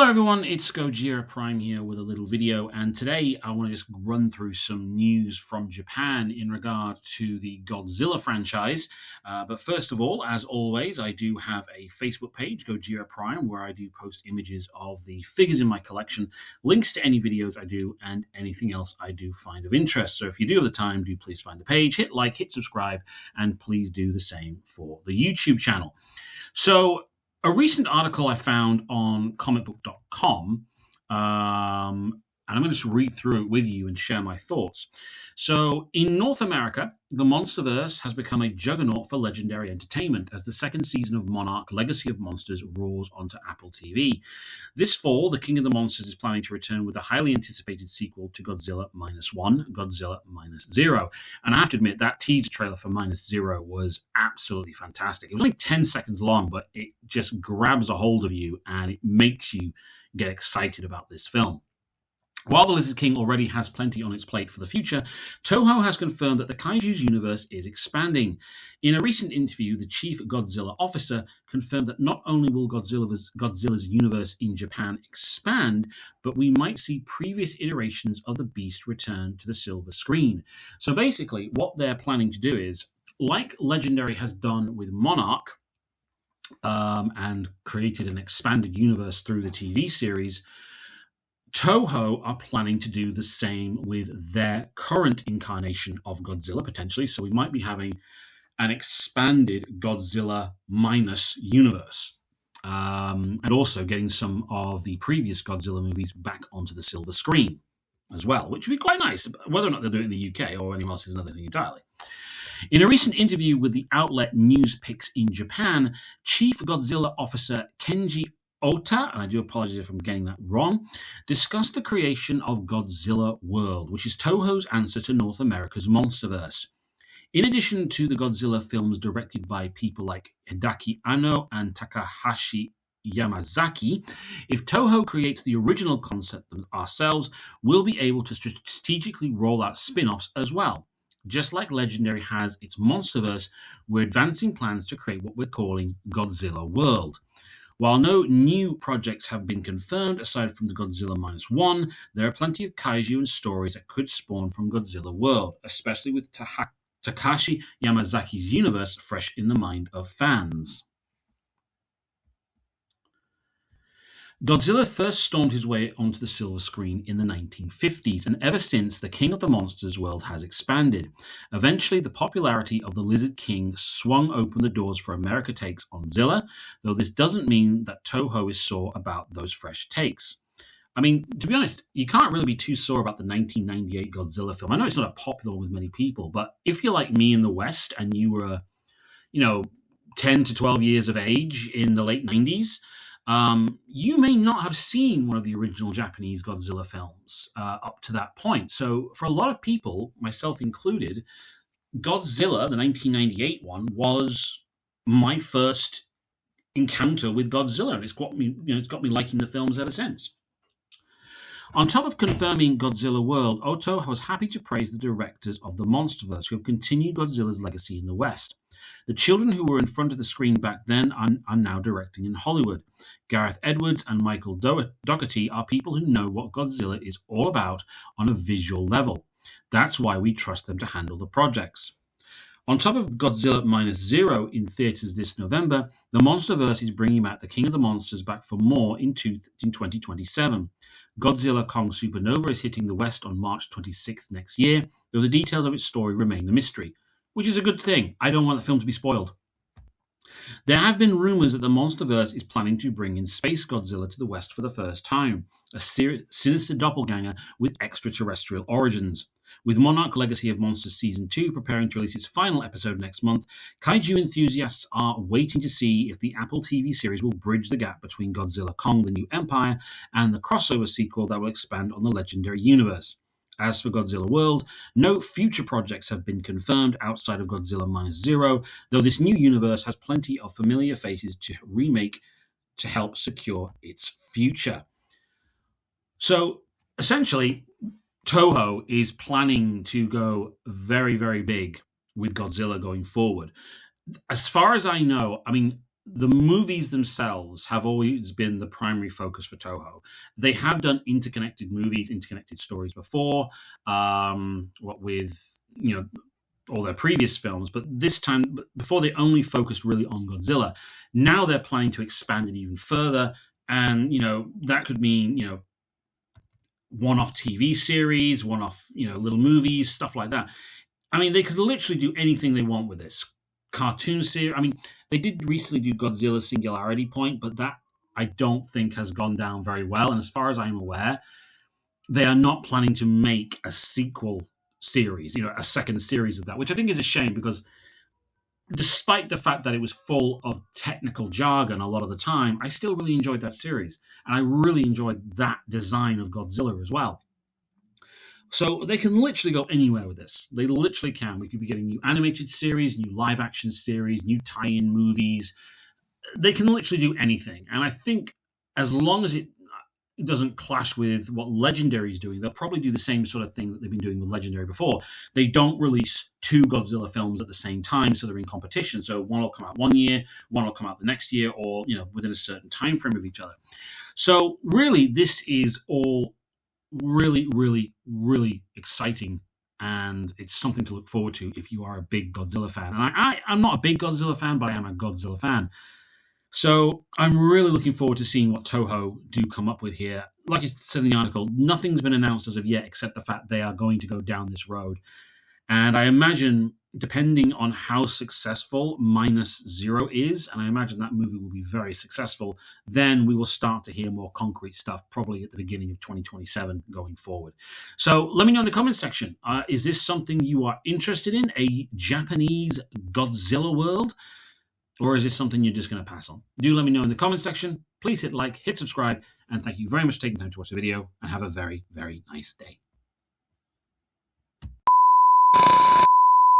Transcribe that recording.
Hello everyone, it's Gojira Prime here with a little video, and today I want to just run through some news from Japan in regard to the Godzilla franchise. But first of all, as always, I do have a Facebook page, Gojira Prime, where I do post images of the figures in my collection, links to any videos I do, and anything else I do find of interest. So if you do have the time, do please find the page, hit like, hit subscribe, and please do the same for the YouTube channel. So a recent article I found on comicbook.com, and I'm going to just read through it with you and share my thoughts. So, in North America, the Monsterverse has become a juggernaut for Legendary Entertainment as the second season of Monarch Legacy of Monsters roars onto Apple TV. This fall, the King of the Monsters is planning to return with the highly anticipated sequel to Godzilla Minus One, Godzilla Minus Zero. And I have to admit, that teaser trailer for Minus Zero was absolutely fantastic. It was only 10 seconds long, but it just grabs a hold of you and it makes you get excited about this film. While the Lizard King already has plenty on its plate for the future, Toho has confirmed that the Kaiju's universe is expanding. In a recent interview, the chief Godzilla officer confirmed that not only will Godzilla's universe in Japan expand, but we might see previous iterations of the beast return to the silver screen. So basically, what they're planning to do is, like Legendary has done with Monarch, and created an expanded universe through the TV series, Toho are planning to do the same with their current incarnation of Godzilla, potentially. So we might be having an expanded Godzilla minus universe. And also getting some of the previous Godzilla movies back onto the silver screen as well, which would be quite nice. Whether or not they'll do it in the UK or anywhere else is another thing entirely. In a recent interview with the outlet Newspicks in Japan, Chief Godzilla Officer Kenji Ota, and I do apologize if I'm getting that wrong, discussed the creation of Godzilla World, which is Toho's answer to North America's Monsterverse. In addition to the Godzilla films directed by people like Hideaki Anno and Takahashi Yamazaki, if Toho creates the original concept ourselves, we'll be able to strategically roll out spin-offs as well. Just like Legendary has its Monsterverse, we're advancing plans to create what we're calling Godzilla World. While no new projects have been confirmed aside from the Godzilla Minus One, there are plenty of kaiju and stories that could spawn from Godzilla World, especially with Takashi Yamazaki's universe fresh in the mind of fans. Godzilla first stormed his way onto the silver screen in the 1950s, and ever since, the King of the Monsters world has expanded. Eventually, the popularity of the Lizard King swung open the doors for America takes on Zilla, though this doesn't mean that Toho is sore about those fresh takes. I mean, to be honest, you can't really be too sore about the 1998 Godzilla film. I know it's not a popular one with many people, but if you're like me in the West and you were, 10 to 12 years of age in the late 90s, you may not have seen one of the original Japanese Godzilla films up to that point. So for a lot of people, myself included, Godzilla, the 1998 one, was my first encounter with Godzilla, and it's got me liking the films ever since. On top of confirming Godzilla World, Oto was happy to praise the directors of the Monsterverse who have continued Godzilla's legacy in the West. The children who were in front of the screen back then are now directing in Hollywood. Gareth Edwards and Michael Dougherty are people who know what Godzilla is all about on a visual level. That's why we trust them to handle the projects. On top of Godzilla Minus Zero in theaters this November, the Monsterverse is bringing back the King of the Monsters back for more in 2027. Godzilla Kong Supernova is hitting the West on March 26th next year, though the details of its story remain a mystery, which is a good thing. I don't want the film to be spoiled. There have been rumors that the Monsterverse is planning to bring in Space Godzilla to the West for the first time, a sinister doppelganger with extraterrestrial origins. With Monarch Legacy of Monsters Season 2 preparing to release its final episode next month, kaiju enthusiasts are waiting to see if the Apple TV series will bridge the gap between Godzilla Kong: The New Empire and the crossover sequel that will expand on the Legendary universe. As for Godzilla World, no future projects have been confirmed outside of Godzilla Minus Zero, though this new universe has plenty of familiar faces to remake to help secure its future. So, essentially, Toho is planning to go very, very big with Godzilla going forward. As far as I know, the movies themselves have always been the primary focus for Toho. They have done interconnected movies, interconnected stories before, what with all their previous films, but this time, before they only focused really on Godzilla. Now they're planning to expand it even further, and that could mean one-off TV series, one-off little movies, stuff like that. I mean, they could literally do anything they want with this cartoon series. I mean, they did recently do Godzilla Singularity Point, but that I don't think has gone down very well. And as far as I'm aware, they are not planning to make a sequel series, a second series of that, which I think is a shame because despite the fact that it was full of technical jargon a lot of the time, I still really enjoyed that series. And I really enjoyed that design of Godzilla as well. So they can literally go anywhere with this. They literally can. We could be getting new animated series, new live action series, new tie-in movies. They can literally do anything. And I think as long as it doesn't clash with what Legendary is doing, they'll probably do the same sort of thing that they've been doing with Legendary before. They don't release two Godzilla films at the same time, so they're in competition. So one will come out one year, one will come out the next year, or within a certain time frame of each other. So really, this is all really, really, really exciting, and it's something to look forward to if you are a big Godzilla fan. And I'm not a big Godzilla fan, but I am a Godzilla fan. So I'm really looking forward to seeing what Toho do come up with here. Like I said in the article, nothing's been announced as of yet except the fact they are going to go down this road. And I imagine, depending on how successful -Zero is, and I imagine that movie will be very successful, then we will start to hear more concrete stuff, probably at the beginning of 2027 going forward. So let me know in the comments section. Is this something you are interested in, a Japanese Godzilla world? Or is this something you're just going to pass on? Do let me know in the comments section. Please hit like, hit subscribe, and thank you very much for taking time to watch the video, and have a very, very nice day.